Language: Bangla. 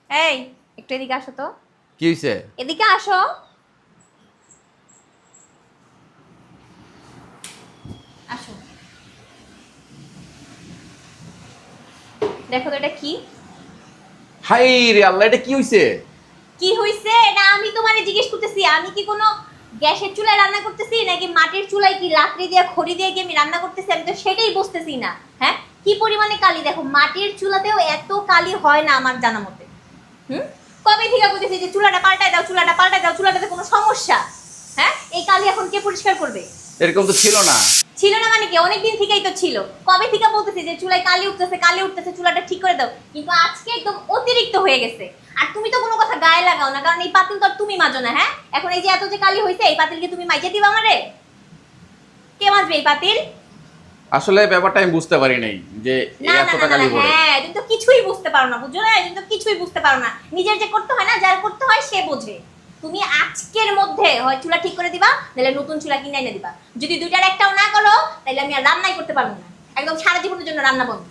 এই একটু এদিকে আসো তো। কি হইছে? এদিকে আসো। আসো, দেখো তো এটা কি। হাই রে আল্লাহ, এটা কি হইছে? কি হইছে এটা আমি তোমারে জিজ্ঞেস করতেছি। আমি কি কোনো গ্যাসের চুলায় রান্না করতেছি নাকি মাটির চুলায় কি লাকড়ি দিয়ে খড়ি দিয়ে কি আমি রান্না করতেছি? আমি তো সেটাই বুঝতেছি না। হ্যাঁ, কি পরিমাণে কালি দেখো, মাটির চুলাতেও এত কালি হয় না আমার জানা মতে। হুম, কবে থেকে বলতেছি যে চুলাটা পাল্টায় দাও, চুলাটা পাল্টায় দাও, চুলাটাতে কোনো সমস্যা। হ্যাঁ, এই কালি এখন কে পরিষ্কার করবে? এরকম তো ছিল না। ছিল না মানে কি, অনেকদিন থেকেই তো ছিল। কবে থেকে বলতেছি যে চুলায় কালি উঠতেছে, কালি উঠতেছে, চুলাটা ঠিক করে দাও, কিন্তু আজকে একদম অতিরিক্ত হয়ে গেছে। আর তুমি তো কোনো কথা গায়ে লাগাও না, কারণ এই পাতিল তো আর তুমি মাজো না। হ্যাঁ, এখন এই যে এত যে কালি হইছে, এই পাতিল কি তুমি মাইজে দিবা আমারে? কে মাজবে এই পাতিল? আসলে ব্যাপারটা আমি বুঝতে পারি নাই যে না না এতটা না কালি না, পড়ে। হ্যাঁ তুমি তো কিছুই বুঝতে পারো না, বুঝছো না? তুমি তো কিছুই বুঝতে পারো না। নিজের যে করতে হয় না, যার করতে হয় সে বোঝে। তুমি আজকের মধ্যে হয় চুলা ঠিক করে দিবা, নাহলে নতুন চুলা কিনে এনে দিবা। যদি দুইটার একটাও না করো, তাহলে আমি আর রান্নাই করতে পারবো না। একদম সারা জীবনের জন্য রান্না বন্ধ।